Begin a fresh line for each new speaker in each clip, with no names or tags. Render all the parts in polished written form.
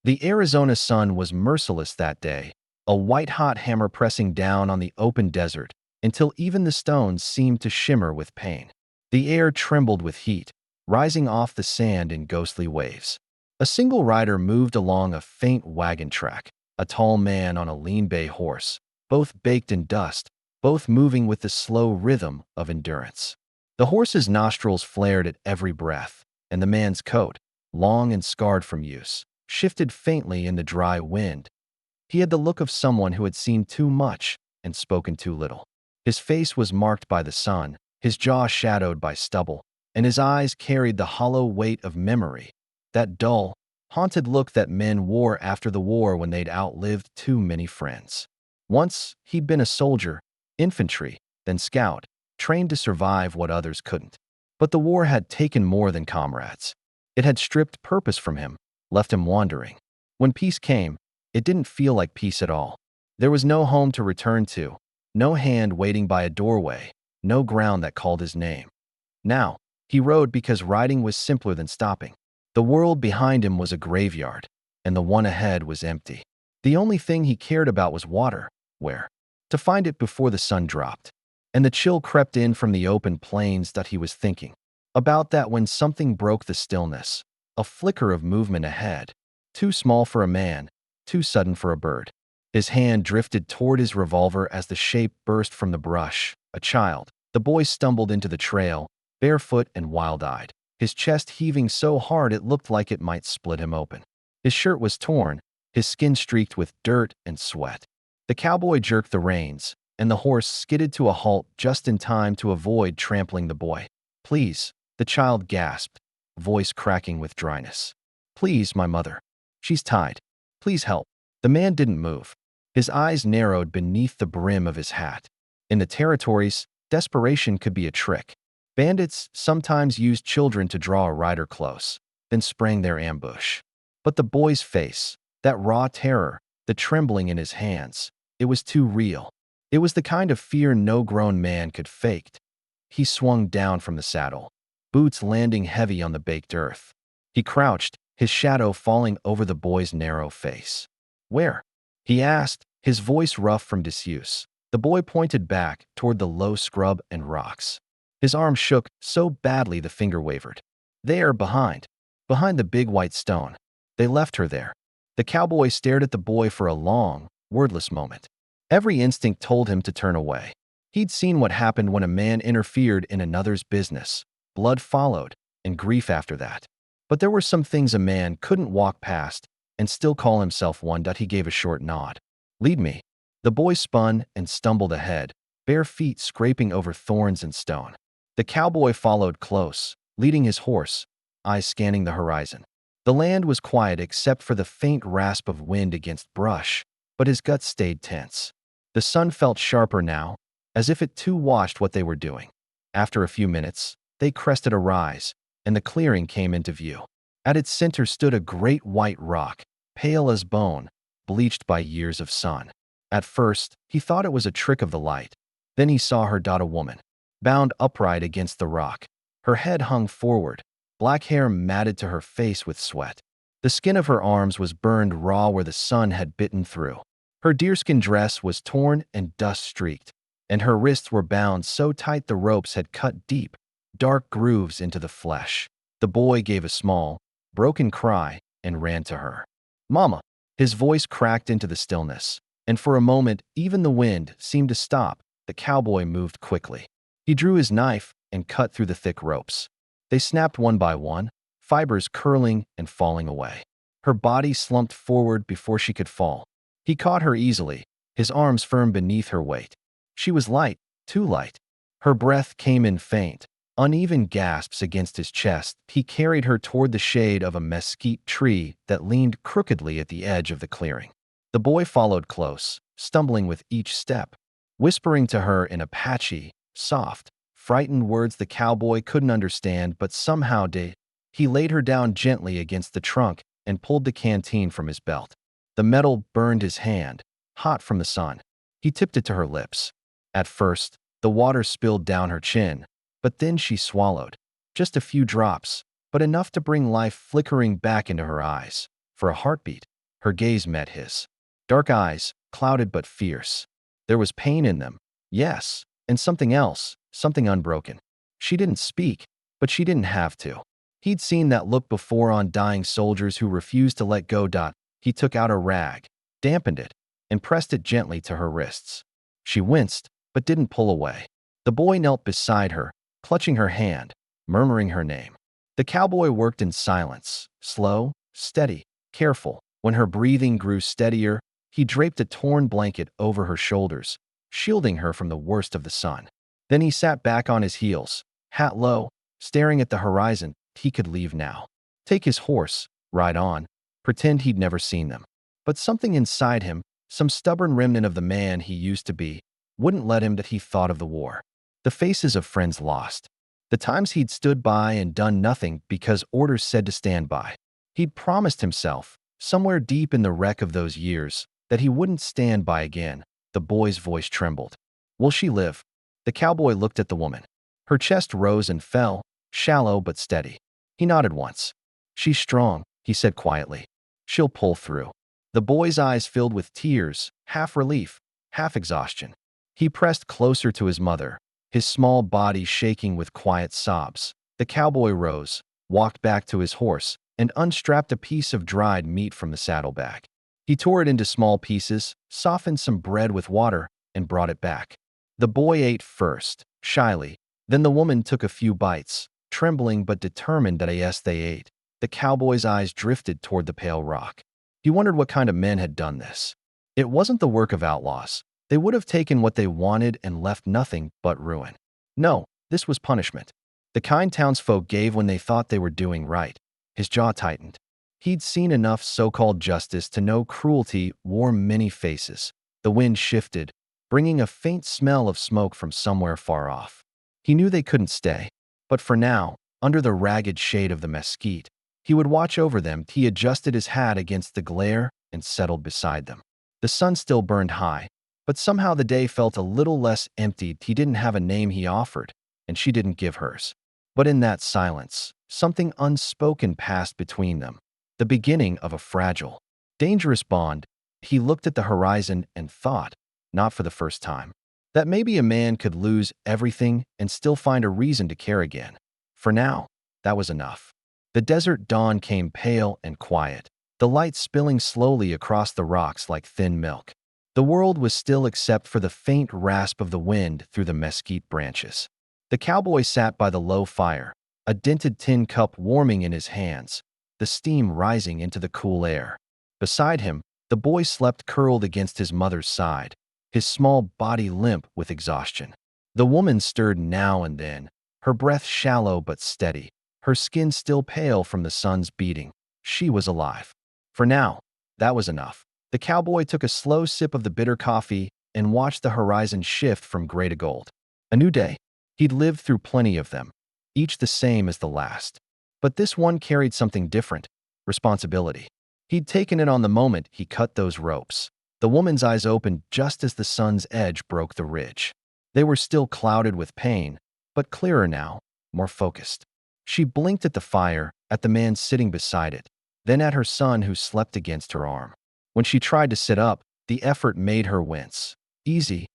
The Arizona sun was merciless that day, a white-hot hammer pressing down on the open desert until even the stones seemed to shimmer with pain. The air trembled with heat, rising off the sand in ghostly waves. A single rider moved along a faint wagon track, a tall man on a lean bay horse, both baked in dust, both moving with the slow rhythm of endurance. The horse's nostrils flared at every breath, and the man's coat, long and scarred from use, shifted faintly in the dry wind. He had the look of someone who had seen too much and spoken too little. His face was marked by the sun, his jaw shadowed by stubble, and his eyes carried the hollow weight of memory, that dull, haunted look that men wore after the war when they'd outlived too many friends. Once, he'd been a soldier, infantry, then scout, trained to survive what others couldn't. But the war had taken more than comrades. It had stripped purpose from him, left him wandering. When peace came, it didn't feel like peace at all. There was no home to return to, no hand waiting by a doorway, no ground that called his name. Now, he rode because riding was simpler than stopping. The world behind him was a graveyard, and the one ahead was empty. The only thing he cared about was water, where to find it before the sun dropped. And the chill crept in from the open plains that he was thinking about that when something broke the stillness, a flicker of movement ahead, too small for a man, too sudden for a bird. His hand drifted toward his revolver as the shape burst from the brush. A child. The boy stumbled into the trail, barefoot and wild-eyed, his chest heaving so hard it looked like it might split him open. His shirt was torn, his skin streaked with dirt and sweat. The cowboy jerked the reins, and the horse skidded to a halt just in time to avoid trampling the boy. "Please," the child gasped, voice cracking with dryness. "Please, my mother. She's tied. Please help." The man didn't move. His eyes narrowed beneath the brim of his hat. In the territories, desperation could be a trick. Bandits sometimes used children to draw a rider close, then sprang their ambush. But the boy's face, that raw terror, the trembling in his hands, it was too real. It was the kind of fear no grown man could fake. He swung down from the saddle, boots landing heavy on the baked earth. He crouched, his shadow falling over the boy's narrow face. "Where?" he asked, his voice rough from disuse. The boy pointed back toward the low scrub and rocks. His arm shook so badly the finger wavered. "There, behind the big white stone." They left her there. The cowboy stared at the boy for a long, wordless moment. Every instinct told him to turn away. He'd seen what happened when a man interfered in another's business. Blood followed, and grief after that. But there were some things a man couldn't walk past and still call himself one. He gave a short nod. "Lead me." The boy spun and stumbled ahead, bare feet scraping over thorns and stone. The cowboy followed close, leading his horse, eyes scanning the horizon. The land was quiet except for the faint rasp of wind against brush, but his guts stayed tense. The sun felt sharper now, as if it too watched what they were doing. After a few minutes, they crested a rise, and the clearing came into view. At its center stood a great white rock, pale as bone, bleached by years of sun. At first, he thought it was a trick of the light. Then he saw her, a woman, bound upright against the rock. Her head hung forward, black hair matted to her face with sweat. The skin of her arms was burned raw where the sun had bitten through. Her deerskin dress was torn and dust-streaked, and her wrists were bound so tight the ropes had cut deep, dark grooves into the flesh. The boy gave a small, broken cry and ran to her. "Mama!" His voice cracked into the stillness, and for a moment even the wind seemed to stop. The cowboy moved quickly. He drew his knife and cut through the thick ropes. They snapped one by one, fibers curling and falling away. Her body slumped forward before she could fall. He caught her easily, his arms firm beneath her weight. She was light, too light. Her breath came in faint, uneven gasps against his chest. He carried her toward the shade of a mesquite tree that leaned crookedly at the edge of the clearing. The boy followed close, stumbling with each step, whispering to her in Apache, soft, frightened words the cowboy couldn't understand but somehow did. He laid her down gently against the trunk and pulled the canteen from his belt. The metal burned his hand, hot from the sun. He tipped it to her lips. At first, the water spilled down her chin, but then she swallowed. Just a few drops, but enough to bring life flickering back into her eyes. For a heartbeat, Her gaze met his. Dark eyes, clouded but fierce. There was pain in them, yes, and something else, something unbroken. She didn't speak, but she didn't have to. He'd seen that look before on dying soldiers who refused to let go. He took out a rag, dampened it, and pressed it gently to her wrists. She winced, but didn't pull away. The boy knelt beside her, clutching her hand, murmuring her name. The cowboy worked in silence, slow, steady, careful. When her breathing grew steadier, he draped a torn blanket over her shoulders, shielding her from the worst of the sun. Then he sat back on his heels, hat low, staring at the horizon. He could leave now. Take his horse, ride on, pretend he'd never seen them. But something inside him, some stubborn remnant of the man he used to be, wouldn't let him. That he thought of the war. The faces of friends lost. The times he'd stood by and done nothing because orders said to stand by. He'd promised himself, somewhere deep in the wreck of those years, that he wouldn't stand by again. The boy's voice trembled. Will she live? The cowboy looked at the woman. Her chest rose and fell, shallow but steady. He nodded once. She's strong, he said quietly. She'll pull through. The boy's eyes filled with tears, half relief, half exhaustion. He pressed closer to his mother, his small body shaking with quiet sobs. The cowboy rose, walked back to his horse, and unstrapped a piece of dried meat from the saddlebag. He tore it into small pieces, softened some bread with water, and brought it back. The boy ate first, shyly. Then the woman took a few bites, trembling but determined. That yes, they ate. The cowboy's eyes drifted toward the pale rock. He wondered what kind of men had done this. It wasn't the work of outlaws. They would have taken what they wanted and left nothing but ruin. No, this was punishment. The kind townsfolk gave when they thought they were doing right. His jaw tightened. He'd seen enough so-called justice to know cruelty wore many faces. The wind shifted, bringing a faint smell of smoke from somewhere far off. He knew they couldn't stay. But for now, under the ragged shade of the mesquite, he would watch over them. He adjusted his hat against the glare and settled beside them. The sun still burned high, but somehow the day felt a little less empty. He didn't have a name he offered, and she didn't give hers. But in that silence, something unspoken passed between them. The beginning of a fragile, dangerous bond. He looked at the horizon and thought, not for the first time, that maybe a man could lose everything and still find a reason to care again. For now, that was enough. The desert dawn came pale and quiet, the light spilling slowly across the rocks like thin milk. The world was still except for the faint rasp of the wind through the mesquite branches. The cowboy sat by the low fire, a dented tin cup warming in his hands, the steam rising into the cool air. Beside him, the boy slept curled against his mother's side, his small body limp with exhaustion. The woman stirred now and then, her breath shallow but steady, her skin still pale from the sun's beating. She was alive. For now, that was enough. The cowboy took a slow sip of the bitter coffee and watched the horizon shift from gray to gold. A new day. He'd lived through plenty of them, each the same as the last. But this one carried something different, responsibility. He'd taken it on the moment he cut those ropes. The woman's eyes opened just as the sun's edge broke the ridge. They were still clouded with pain, but clearer now, more focused. She blinked at the fire, at the man sitting beside it, then at her son who slept against her arm. When she tried to sit up, the effort made her wince. Easy,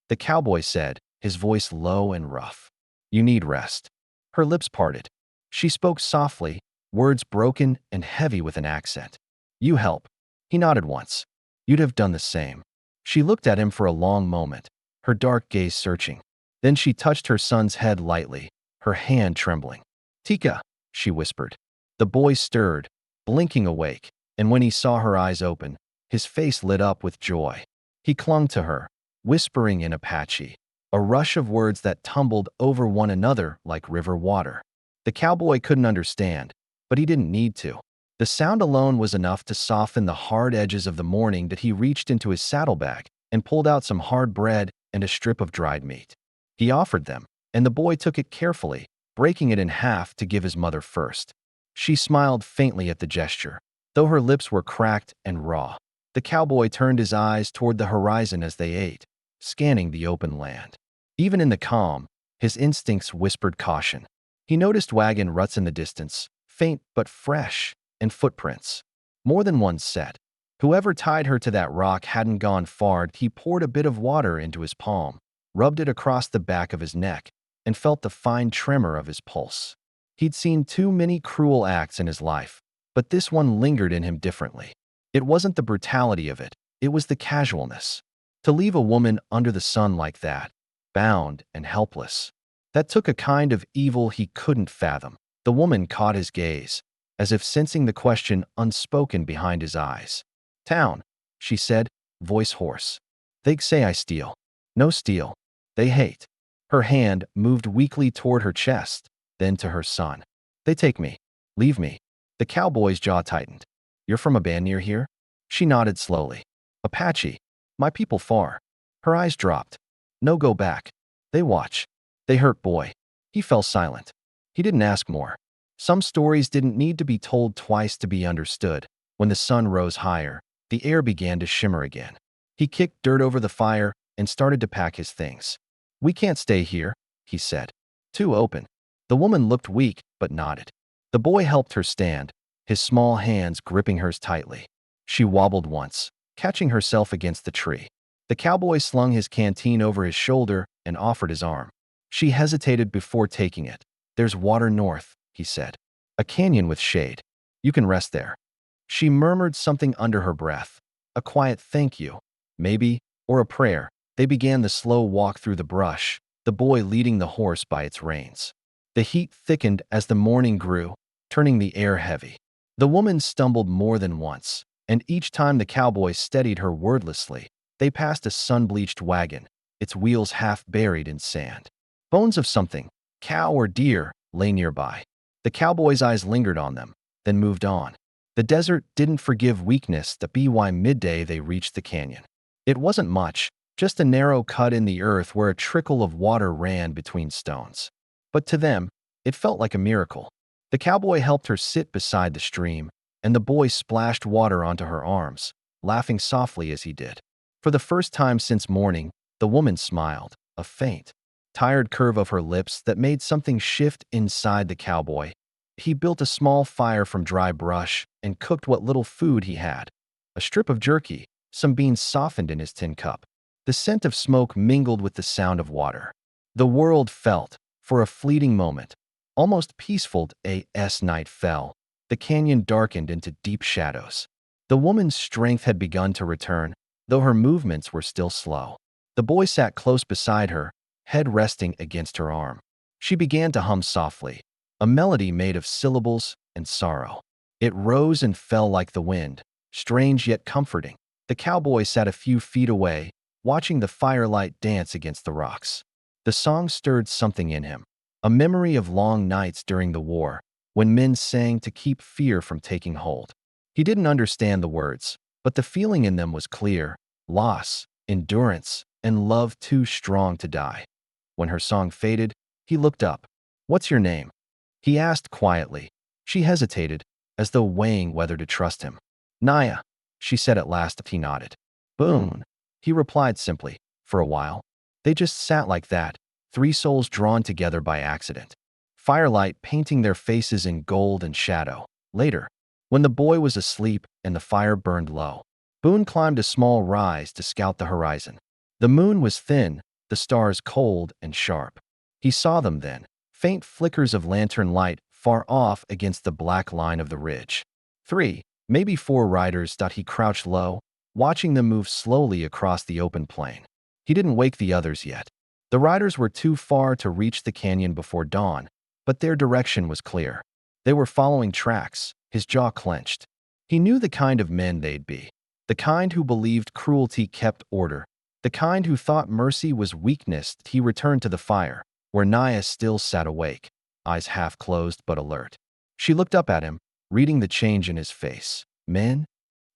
the cowboy said, his voice low and rough. You need rest. Her lips parted. She spoke softly, words broken and heavy with an accent. You help. He nodded once. You'd have done the same. She looked at him for a long moment, her dark gaze searching. Then she touched her son's head lightly, her hand trembling. Tika, she whispered. The boy stirred, blinking awake, and when he saw her eyes open, his face lit up with joy. He clung to her, whispering in Apache, a rush of words that tumbled over one another like river water. The cowboy couldn't understand, but he didn't need to. The sound alone was enough to soften the hard edges of the morning. That he reached into his saddlebag and pulled out some hard bread and a strip of dried meat. He offered them, and the boy took it carefully, breaking it in half to give his mother first. She smiled faintly at the gesture, though her lips were cracked and raw. The cowboy turned his eyes toward the horizon as they ate, scanning the open land. Even in the calm, his instincts whispered caution. He noticed wagon ruts in the distance, faint but fresh, and footprints. More than one set. Whoever tied her to that rock hadn't gone far. He poured a bit of water into his palm, rubbed it across the back of his neck, and felt the fine tremor of his pulse. He'd seen too many cruel acts in his life, but this one lingered in him differently. It wasn't the brutality of it was the casualness. To leave a woman under the sun like that, bound and helpless, that took a kind of evil he couldn't fathom. The woman caught his gaze, as if sensing the question unspoken behind his eyes. "Town," she said, voice hoarse. "They say I steal. No steal. They hate." Her hand moved weakly toward her chest, then to her son. "They take me. Leave me." The cowboy's jaw tightened. "You're from a band near here?" She nodded slowly. "Apache. My people far." Her eyes dropped. "No, go back. They watch. They hurt boy." He fell silent. He didn't ask more. Some stories didn't need to be told twice to be understood. When the sun rose higher, the air began to shimmer again. He kicked dirt over the fire and started to pack his things. "We can't stay here," he said. "Too open." The woman looked weak, but nodded. The boy helped her stand, his small hands gripping hers tightly. She wobbled once, catching herself against the tree. The cowboy slung his canteen over his shoulder and offered his arm. She hesitated before taking it. "There's water north," he said. "A canyon with shade. You can rest there." She murmured something under her breath. A quiet thank you, maybe, or a prayer. They began the slow walk through the brush, the boy leading the horse by its reins. The heat thickened as the morning grew, turning the air heavy. The woman stumbled more than once, and each time the cowboy steadied her wordlessly. They passed a sun-bleached wagon, its wheels half buried in sand. Bones of something, cow or deer, lay nearby. The cowboy's eyes lingered on them, then moved on. The desert didn't forgive weakness. By midday they reached the canyon. It wasn't much, just a narrow cut in the earth where a trickle of water ran between stones. But to them, it felt like a miracle. The cowboy helped her sit beside the stream, and the boy splashed water onto her arms, laughing softly as he did. For the first time since morning, the woman smiled, a faint, tired curve of her lips that made something shift inside the cowboy. He built a small fire from dry brush and cooked what little food he had. A strip of jerky, some beans softened in his tin cup. The scent of smoke mingled with the sound of water. The world felt, for a fleeting moment, almost peaceful. As night fell, the canyon darkened into deep shadows. The woman's strength had begun to return, though her movements were still slow. The boy sat close beside her, head resting against her arm. She began to hum softly, a melody made of syllables and sorrow. It rose and fell like the wind, strange yet comforting. The cowboy sat a few feet away, watching the firelight dance against the rocks. The song stirred something in him, a memory of long nights during the war, when men sang to keep fear from taking hold. He didn't understand the words, but the feeling in them was clear: loss, endurance, and love too strong to die. When her song faded, he looked up. "What's your name?" he asked quietly. She hesitated, as though weighing whether to trust him. "Naya," she said at last. He nodded. "Boone," he replied simply. For a while, they just sat like that, three souls drawn together by accident. Firelight painting their faces in gold and shadow. Later, when the boy was asleep and the fire burned low, Boone climbed a small rise to scout the horizon. The moon was thin, the stars cold and sharp. He saw them then, faint flickers of lantern light far off against the black line of the ridge. 3, maybe 4 riders. He crouched low, watching them move slowly across the open plain. He didn't wake the others yet. The riders were too far to reach the canyon before dawn, but their direction was clear. They were following tracks, his jaw clenched. He knew the kind of men they'd be. The kind who believed cruelty kept order. The kind who thought mercy was weakness. He returned to the fire, where Naya still sat awake, eyes half closed but alert. She looked up at him, reading the change in his face. "Men?"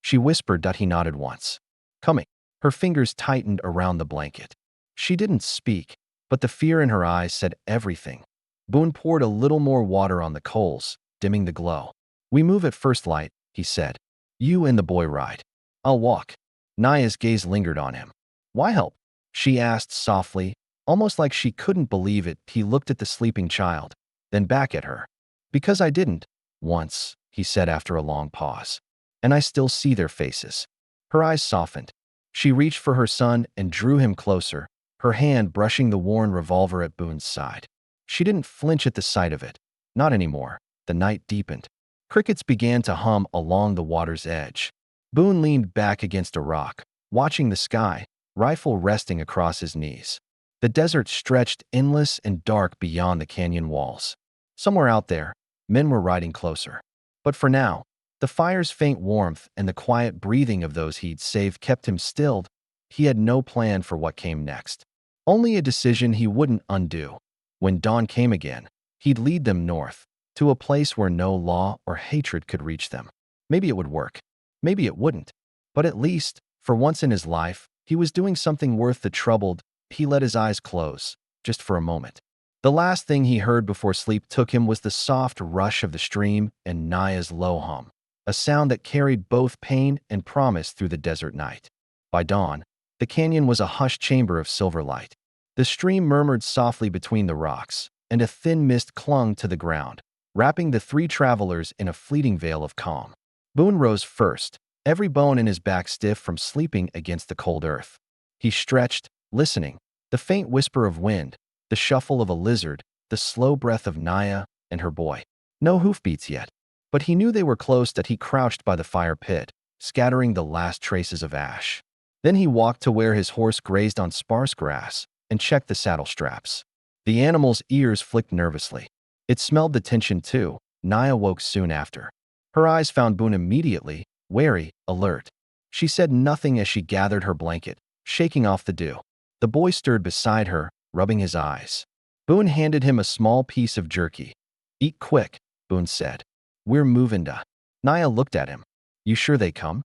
she whispered. He nodded once. "Coming." Her fingers tightened around the blanket. She didn't speak, but the fear in her eyes said everything. Boone poured a little more water on the coals, dimming the glow. "We move at first light," he said. "You and the boy ride. I'll walk." Naya's gaze lingered on him. "Why help?" she asked softly, almost like she couldn't believe it. He looked at the sleeping child, then back at her. "Because I didn't. Once," he said after a long pause. and I still see their faces." Her eyes softened. She reached for her son and drew him closer, her hand brushing the worn revolver at Boone's side. She didn't flinch at the sight of it. Not anymore. The night deepened. Crickets began to hum along the water's edge. Boone leaned back against a rock, watching the sky, rifle resting across his knees. The desert stretched endless and dark beyond the canyon walls. Somewhere out there, men were riding closer. But for now, the fire's faint warmth and the quiet breathing of those he'd saved kept him stilled. He had no plan for what came next. Only a decision he wouldn't undo. When dawn came again, he'd lead them north, to a place where no law or hatred could reach them. Maybe it would work. Maybe it wouldn't. But at least, for once in his life, he was doing something worth the trouble. He let his eyes close, just for a moment. The last thing he heard before sleep took him was the soft rush of the stream and Naya's low hum, a sound that carried both pain and promise through the desert night. By dawn, the canyon was a hushed chamber of silver light. The stream murmured softly between the rocks, and a thin mist clung to the ground, wrapping the three travelers in a fleeting veil of calm. Boone rose first, every bone in his back stiff from sleeping against the cold earth. He stretched, listening, the faint whisper of wind, the shuffle of a lizard, the slow breath of Naya and her boy. No hoofbeats yet, but he knew they were close. That he crouched by the fire pit, scattering the last traces of ash. Then he walked to where his horse grazed on sparse grass and checked the saddle straps. The animal's ears flicked nervously. It smelled the tension too. Naya woke soon after. Her eyes found Boone immediately, wary, alert. She said nothing as she gathered her blanket, shaking off the dew. The boy stirred beside her, rubbing his eyes. Boone handed him a small piece of jerky. "Eat quick," Boone said. "We're moving to." Naya looked at him. "You sure they come?"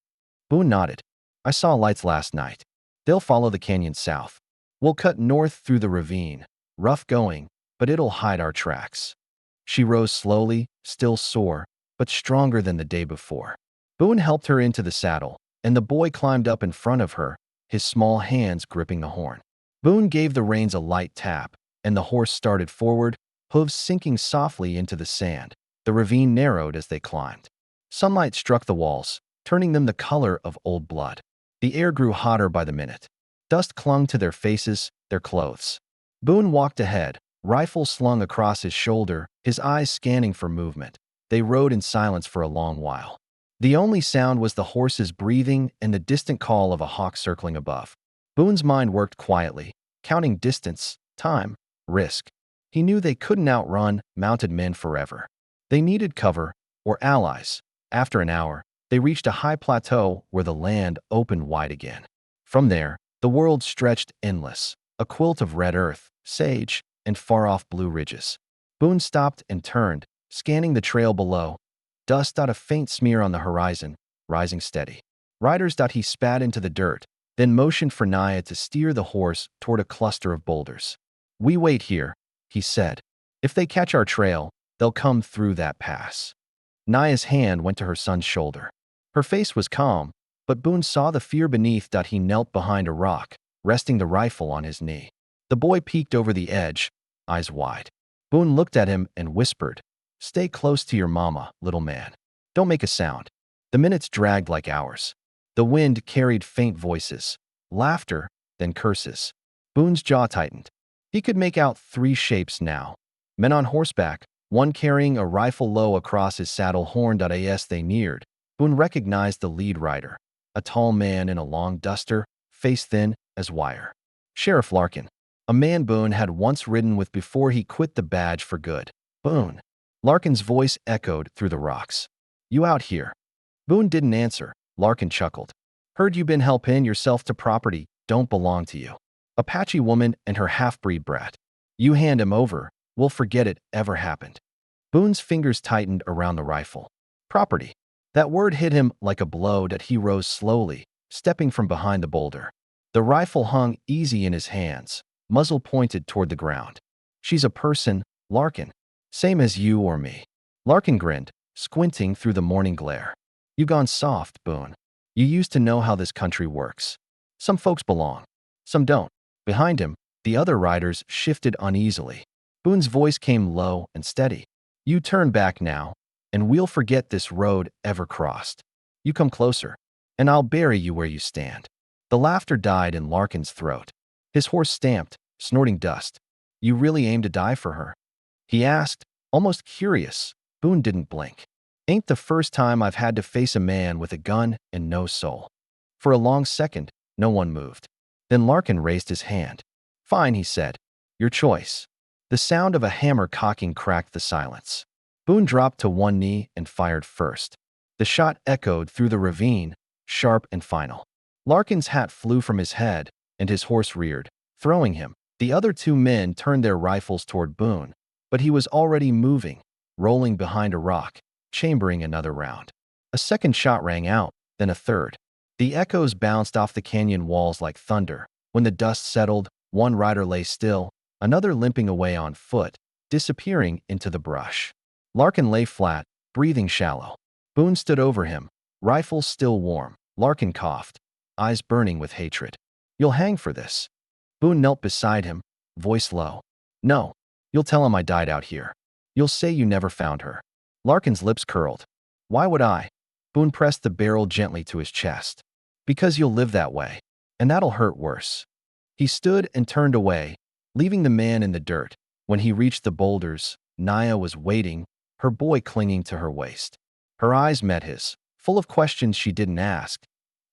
Boone nodded. "I saw lights last night. They'll follow the canyon south. We'll cut north through the ravine. Rough going, but it'll hide our tracks." She rose slowly, still sore, but stronger than the day before. Boone helped her into the saddle, and the boy climbed up in front of her, his small hands gripping the horn. Boone gave the reins a light tap, and the horse started forward, hooves sinking softly into the sand. The ravine narrowed as they climbed. Sunlight struck the walls, turning them the color of old blood. The air grew hotter by the minute. Dust clung to their faces, their clothes. Boone walked ahead, rifle slung across his shoulder, his eyes scanning for movement. They rode in silence for a long while. The only sound was the horse's breathing and the distant call of a hawk circling above. Boone's mind worked quietly, counting distance, time, risk. He knew they couldn't outrun mounted men forever. They needed cover, or allies. After an hour, they reached a high plateau where the land opened wide again. From there, the world stretched endless, a quilt of red earth, sage, and far-off blue ridges. Boone stopped and turned, scanning the trail below. Dust a faint smear on the horizon, rising steady. Riders he spat into the dirt, then motioned for Naya to steer the horse toward a cluster of boulders. "We wait here," he said. "If they catch our trail, they'll come through that pass." Naya's hand went to her son's shoulder. Her face was calm, but Boone saw the fear beneath. He knelt behind a rock, resting the rifle on his knee. The boy peeked over the edge, eyes wide. Boone looked at him and whispered, "Stay close to your mama, little man. Don't make a sound." The minutes dragged like hours. The wind carried faint voices, laughter, then curses. Boone's jaw tightened. He could make out three shapes now. Men on horseback, one carrying a rifle low across his saddle horn. As they neared, Boone recognized the lead rider, a tall man in a long duster, face thin as wire. Sheriff Larkin, a man Boone had once ridden with before he quit the badge for good. "Boone." Larkin's voice echoed through the rocks. "You out here?" Boone didn't answer. Larkin chuckled. "Heard you been helping yourself to property don't belong to you. Apache woman and her half-breed brat. You hand him over, we'll forget it ever happened." Boone's fingers tightened around the rifle. Property. That word hit him like a blow. He rose slowly, stepping from behind the boulder. The rifle hung easy in his hands, muzzle pointed toward the ground. "She's a person, Larkin. Same as you or me." Larkin grinned, squinting through the morning glare. "You gone soft, Boone. You used to know how this country works. Some folks belong, some don't." Behind him, the other riders shifted uneasily. Boone's voice came low and steady. "You turn back now, and we'll forget this road ever crossed." You come closer, and I'll bury you where you stand." The laughter died in Larkin's throat. His horse stamped, snorting dust. "You really aim to die for her?" he asked, almost curious. Boone didn't blink. "Ain't the first time I've had to face a man with a gun and no soul." For a long second, no one moved. Then Larkin raised his hand. "Fine," he said. "Your choice." The sound of a hammer cocking cracked the silence. Boone dropped to one knee and fired first. The shot echoed through the ravine, sharp and final. Larkin's hat flew from his head, and his horse reared, throwing him. The other two men turned their rifles toward Boone, but he was already moving, rolling behind a rock, chambering another round. A second shot rang out, then a third. The echoes bounced off the canyon walls like thunder. When the dust settled, one rider lay still, another limping away on foot, disappearing into the brush. Larkin lay flat, breathing shallow. Boone stood over him, rifle still warm. Larkin coughed, eyes burning with hatred. "You'll hang for this." Boone knelt beside him, voice low. "No. You'll tell him I died out here. You'll say you never found her." Larkin's lips curled. "Why would I?" Boone pressed the barrel gently to his chest. "Because you'll live that way, and that'll hurt worse." He stood and turned away, leaving the man in the dirt. When he reached the boulders, Naya was waiting, her boy clinging to her waist. Her eyes met his, full of questions she didn't ask.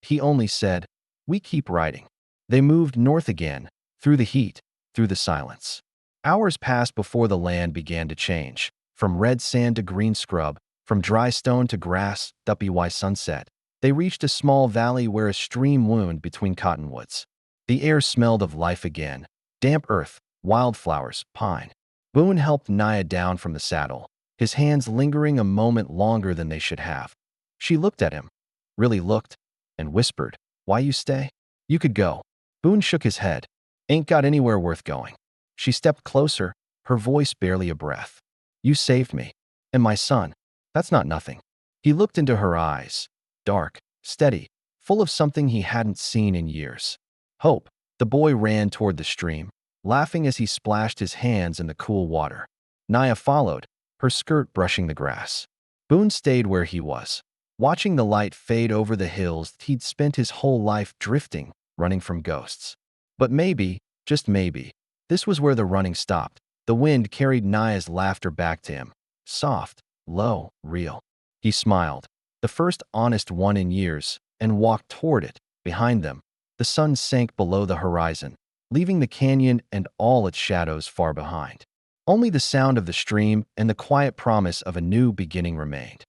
He only said, "We keep riding." They moved north again, through the heat, through the silence. Hours passed before the land began to change, from red sand to green scrub, from dry stone to grass, by sunset. They reached a small valley where a stream wound between cottonwoods. The air smelled of life again, damp earth, wildflowers, pine. Boone helped Naya down from the saddle, his hands lingering a moment longer than they should have. She looked at him, really looked, and whispered, "Why you stay? You could go." Boone shook his head. "Ain't got anywhere worth going." She stepped closer, her voice barely a breath. "You saved me. And my son. That's not nothing." He looked into her eyes, dark, steady, full of something he hadn't seen in years. Hope. The boy ran toward the stream, laughing as he splashed his hands in the cool water. Naya followed, her skirt brushing the grass. Boone stayed where he was, watching the light fade over the hills he'd spent his whole life drifting, running from ghosts. But maybe, just maybe, this was where the running stopped. The wind carried Naya's laughter back to him, soft, low, real. He smiled, the first honest one in years, and walked toward it. Behind them, the sun sank below the horizon, leaving the canyon and all its shadows far behind. Only the sound of the stream and the quiet promise of a new beginning remained.